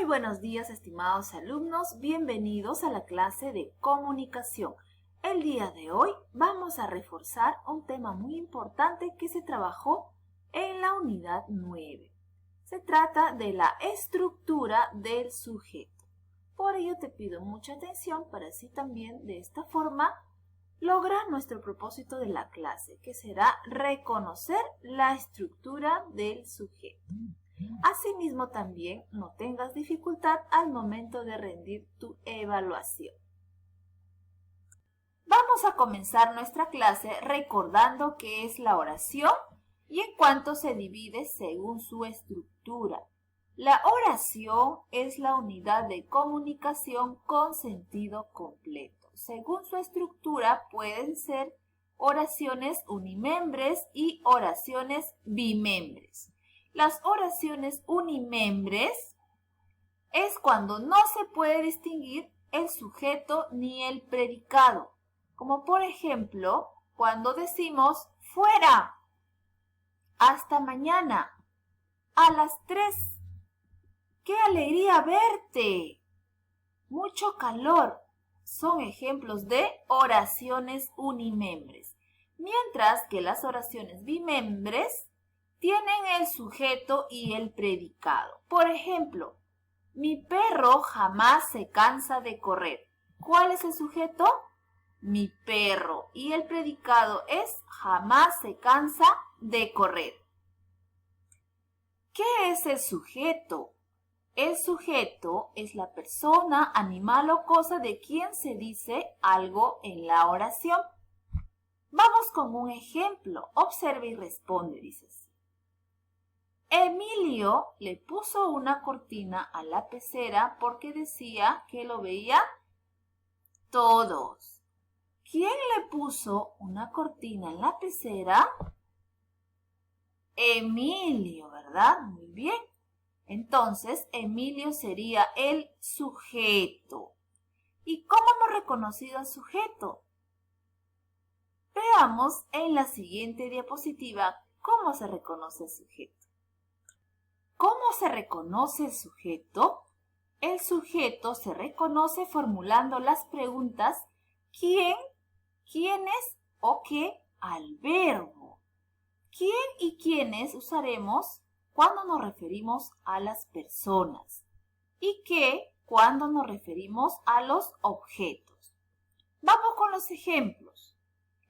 Muy buenos días, estimados alumnos. Bienvenidos a la clase de comunicación. El día de hoy vamos a reforzar un tema muy importante que se trabajó en la unidad 9. Se trata de la estructura del sujeto. Por ello te pido mucha atención para así también de esta forma lograr nuestro propósito de la clase, que será reconocer la estructura del sujeto. Asimismo, también no tengas dificultad al momento de rendir tu evaluación. Vamos a comenzar nuestra clase recordando qué es la oración y en cuánto se divide según su estructura. La oración es la unidad de comunicación con sentido completo. Según su estructura pueden ser oraciones unimembres y oraciones bimembres. Las oraciones unimembres es cuando no se puede distinguir el sujeto ni el predicado, como por ejemplo cuando decimos fuera, hasta mañana, a las 3, qué alegría verte, mucho calor. Son ejemplos de oraciones unimembres, mientras que las oraciones bimembres tienen el sujeto y el predicado. Por ejemplo, mi perro jamás se cansa de correr. ¿Cuál es el sujeto? Mi perro. Y el predicado es jamás se cansa de correr. ¿Qué es el sujeto? El sujeto es la persona, animal o cosa de quien se dice algo en la oración. Vamos con un ejemplo. Observa y responde, dices. Emilio le puso una cortina a la pecera porque decía que lo veía todos. ¿Quién le puso una cortina en la pecera? Emilio, ¿verdad? Muy bien. Entonces, Emilio sería el sujeto. ¿Y cómo hemos reconocido al sujeto? Veamos en la siguiente diapositiva cómo se reconoce el sujeto. ¿Cómo se reconoce el sujeto? El sujeto se reconoce formulando las preguntas ¿quién?, ¿quiénes? O qué al verbo. ¿Quién y quiénes usaremos cuando nos referimos a las personas? ¿Y qué cuando nos referimos a los objetos? Vamos con los ejemplos.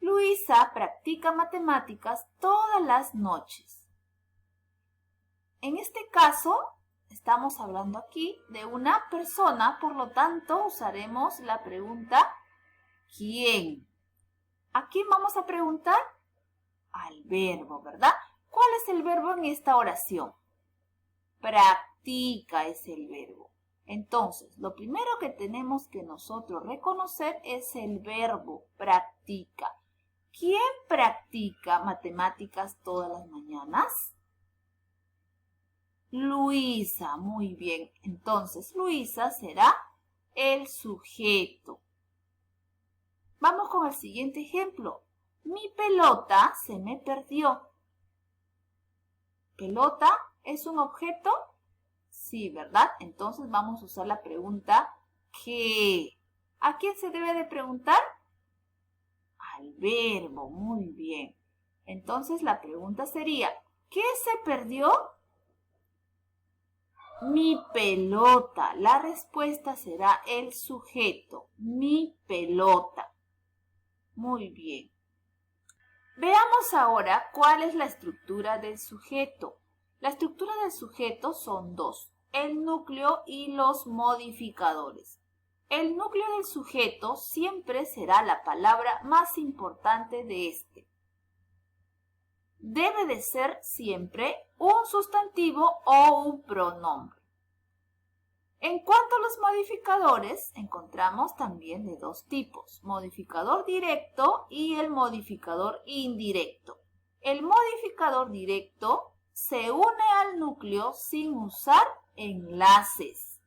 Luisa practica matemáticas todas las noches. En este caso, estamos hablando aquí de una persona, por lo tanto, usaremos la pregunta ¿quién? ¿A quién vamos a preguntar? Al verbo, ¿verdad? ¿Cuál es el verbo en esta oración? Practica es el verbo. Entonces, lo primero que tenemos que nosotros reconocer es el verbo practica. ¿Quién practica matemáticas todas las mañanas? Luisa, muy bien. Entonces, Luisa será el sujeto. Vamos con el siguiente ejemplo. Mi pelota se me perdió. ¿Pelota es un objeto? Sí, ¿verdad? Entonces vamos a usar la pregunta ¿qué? ¿A quién se debe de preguntar? Al verbo, muy bien. Entonces la pregunta sería ¿qué se perdió? Mi pelota. La respuesta será el sujeto. Mi pelota. Muy bien. Veamos ahora cuál es la estructura del sujeto. La estructura del sujeto son dos, el núcleo y los modificadores. El núcleo del sujeto siempre será la palabra más importante de este. Debe de ser siempre un sustantivo o un pronombre. En cuanto a los modificadores, encontramos también de dos tipos, modificador directo y el modificador indirecto. El modificador directo se une al núcleo sin usar enlaces,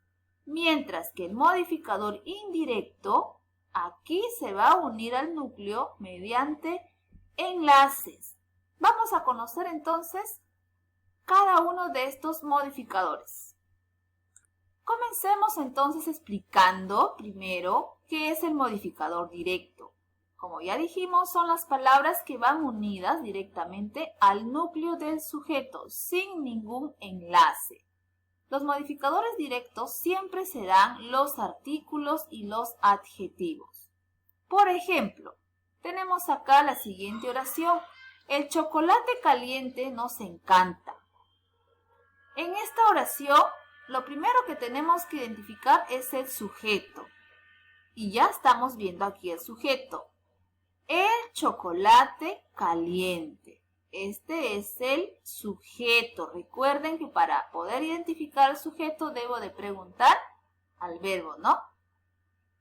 mientras que el modificador indirecto aquí se va a unir al núcleo mediante enlaces. Vamos a conocer entonces cada uno de estos modificadores. Comencemos entonces explicando primero qué es el modificador directo. Como ya dijimos, son las palabras que van unidas directamente al núcleo del sujeto, sin ningún enlace. Los modificadores directos siempre serán los artículos y los adjetivos. Por ejemplo, tenemos acá la siguiente oración. El chocolate caliente nos encanta. En esta oración, lo primero que tenemos que identificar es el sujeto. Y ya estamos viendo aquí el sujeto. El chocolate caliente. Este es el sujeto. Recuerden que para poder identificar al sujeto debo de preguntar al verbo, ¿no?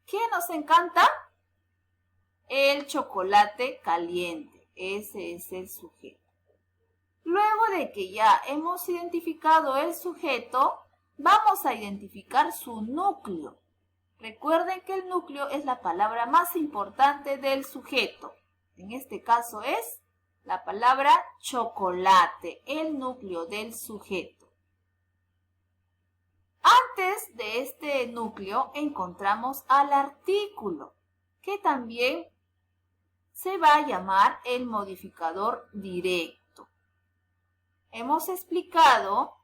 ¿Qué nos encanta? El chocolate caliente. Ese es el sujeto. Luego de que ya hemos identificado el sujeto, vamos a identificar su núcleo. Recuerden que el núcleo es la palabra más importante del sujeto. En este caso es la palabra chocolate, el núcleo del sujeto. Antes de este núcleo encontramos al artículo, que también se va a llamar el modificador directo. Hemos explicado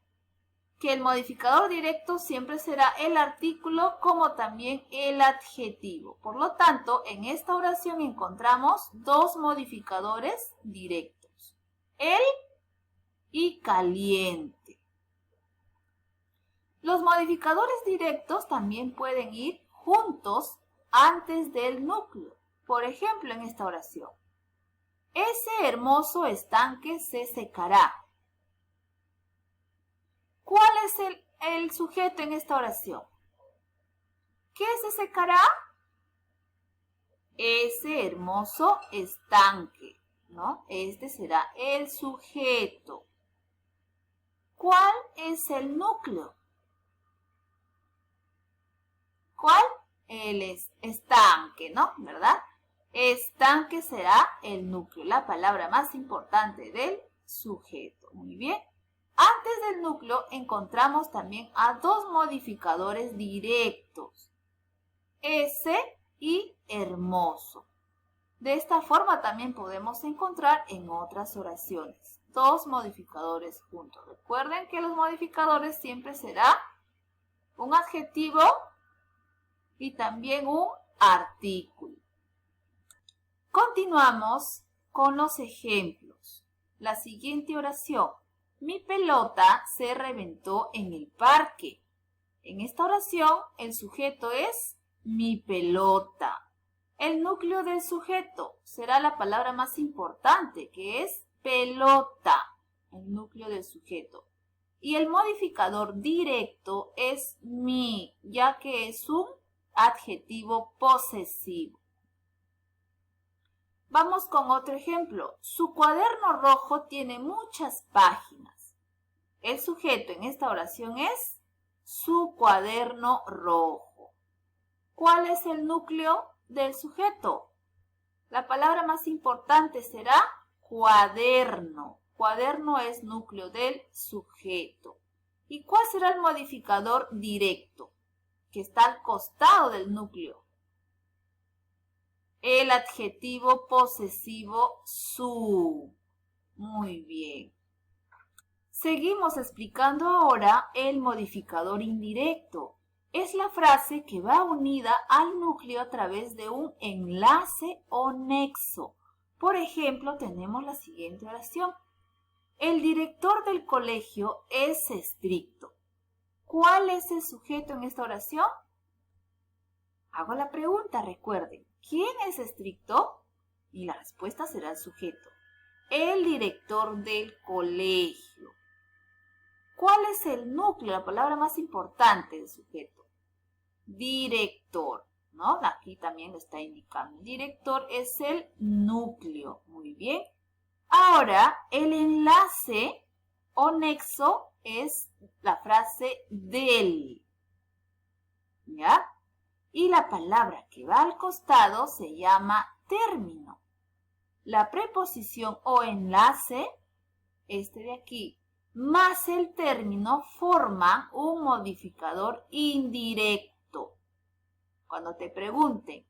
que el modificador directo siempre será el artículo como también el adjetivo. Por lo tanto, en esta oración encontramos dos modificadores directos, el y caliente. Los modificadores directos también pueden ir juntos antes del núcleo. Por ejemplo, en esta oración, ese hermoso estanque se secará. ¿Cuál es el sujeto en esta oración? ¿Qué se secará? Ese hermoso estanque, ¿no? Este será el sujeto. ¿Cuál es el núcleo? ¿Cuál? El estanque, ¿no? ¿Verdad? Estanque será el núcleo, la palabra más importante del sujeto. Muy bien. Antes del núcleo encontramos también a dos modificadores directos, ese y hermoso. De esta forma también podemos encontrar en otras oraciones dos modificadores juntos. Recuerden que los modificadores siempre será un adjetivo y también un artículo. Continuamos con los ejemplos. La siguiente oración. Mi pelota se reventó en el parque. En esta oración, el sujeto es mi pelota. El núcleo del sujeto será la palabra más importante, que es pelota, el núcleo del sujeto. Y el modificador directo es mi, ya que es un adjetivo posesivo. Vamos con otro ejemplo. Su cuaderno rojo tiene muchas páginas. El sujeto en esta oración es su cuaderno rojo. ¿Cuál es el núcleo del sujeto? La palabra más importante será cuaderno. Cuaderno es núcleo del sujeto. ¿Y cuál será el modificador directo? Que está al costado del núcleo. El adjetivo posesivo su. Muy bien. Seguimos explicando ahora el modificador indirecto. Es la frase que va unida al núcleo a través de un enlace o nexo. Por ejemplo, tenemos la siguiente oración. El director del colegio es estricto. ¿Cuál es el sujeto en esta oración? Hago la pregunta, recuerden. ¿Quién es estricto? Y la respuesta será el sujeto. El director del colegio. ¿Cuál es el núcleo, la palabra más importante del sujeto? Director, ¿no? Aquí también lo está indicando. Director es el núcleo. Muy bien. Ahora, el enlace o nexo es la frase del. ¿Ya? Y la palabra que va al costado se llama término. La preposición o enlace, este de aquí, más el término forman un modificador indirecto. Cuando te pregunten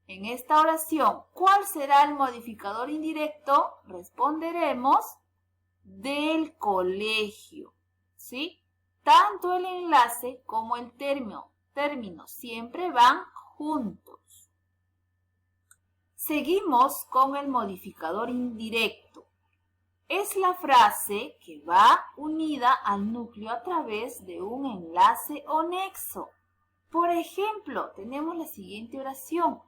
en esta oración, ¿cuál será el modificador indirecto? Responderemos del colegio, ¿sí? Tanto el enlace como el término siempre van juntos. Seguimos con el modificador indirecto. Es la frase que va unida al núcleo a través de un enlace o nexo. Por ejemplo, tenemos la siguiente oración.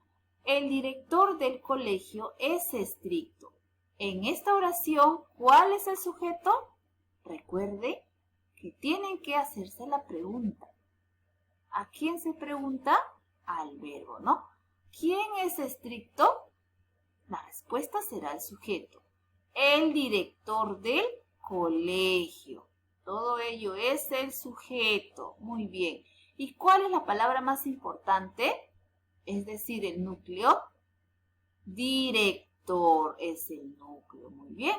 El director del colegio es estricto. En esta oración, ¿cuál es el sujeto? Recuerde que tienen que hacerse la pregunta. ¿A quién se pregunta? Al verbo, ¿no? ¿Quién es estricto? La respuesta será el sujeto. El director del colegio. Todo ello es el sujeto. Muy bien. ¿Y cuál es la palabra más importante? Es decir, el núcleo. Director es el núcleo. Muy bien.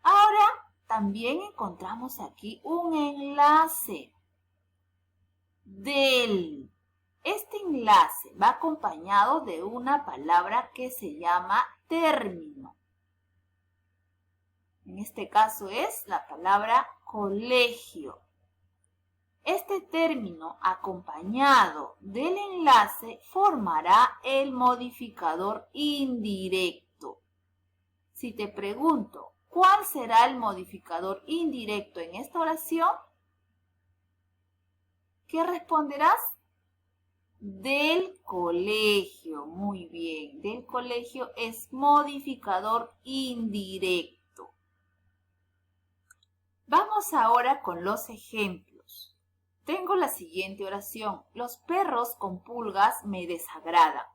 Ahora también encontramos aquí un enlace. Del. Este enlace va acompañado de una palabra que se llama término. En este caso es la palabra colegio. Este término acompañado del enlace formará el modificador indirecto. Si te pregunto, ¿cuál será el modificador indirecto en esta oración? ¿Qué responderás? Del colegio. Muy bien. Del colegio es modificador indirecto. Vamos ahora con los ejemplos. Tengo la siguiente oración. Los perros con pulgas me desagradan.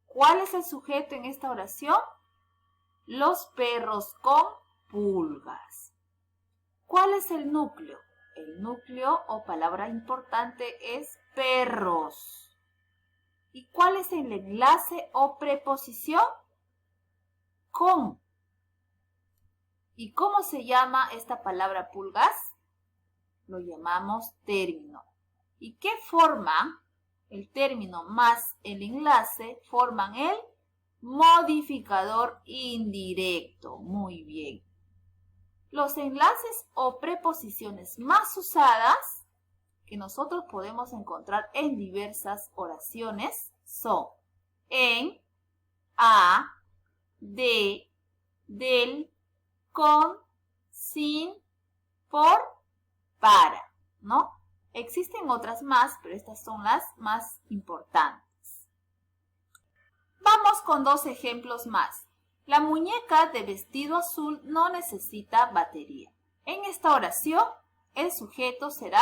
¿Cuál es el sujeto en esta oración? Los perros con pulgas. ¿Cuál es el núcleo? El núcleo o palabra importante es perros. ¿Y cuál es el enlace o preposición? Con. ¿Y cómo se llama esta palabra pulgas? Lo llamamos término. ¿Y qué forman? El término más el enlace forman el modificador indirecto. Muy bien. Los enlaces o preposiciones más usadas que nosotros podemos encontrar en diversas oraciones son en, a, de, del, con, sin, por, para, ¿no? Existen otras más, pero estas son las más importantes. Vamos con dos ejemplos más. La muñeca de vestido azul no necesita batería. En esta oración, el sujeto será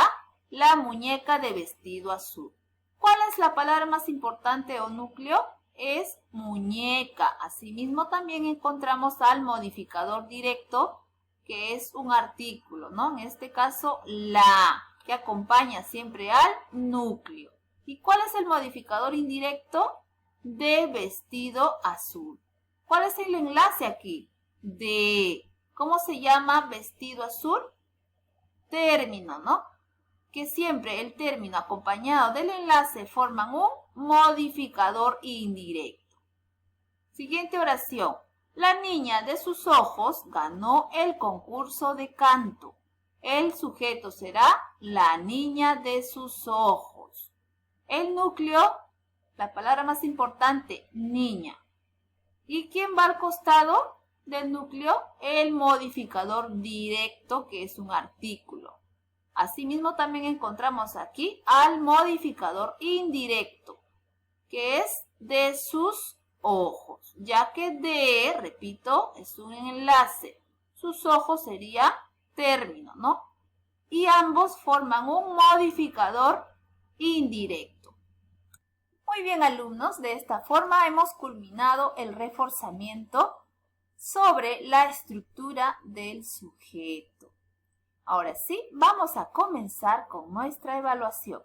la muñeca de vestido azul. ¿Cuál es la palabra más importante o núcleo? Es muñeca. Asimismo, también encontramos al modificador directo, que es un artículo, ¿no? En este caso, la, que acompaña siempre al núcleo. ¿Y cuál es el modificador indirecto? De vestido azul. ¿Cuál es el enlace aquí? De, ¿cómo se llama vestido azul? Término, ¿no? Que siempre el término acompañado del enlace forman un modificador indirecto. Siguiente oración. La niña de sus ojos ganó el concurso de canto. El sujeto será la niña de sus ojos. El núcleo, la palabra más importante, niña. ¿Y quién va al costado del núcleo? El modificador directo, que es un artículo. Asimismo, también encontramos aquí al modificador indirecto, que es de sus ojos, ya que de, repito, es un enlace. Sus ojos sería término, ¿no? Y ambos forman un modificador indirecto. Muy bien, alumnos, de esta forma hemos culminado el reforzamiento sobre la estructura del sujeto. Ahora sí, vamos a comenzar con nuestra evaluación.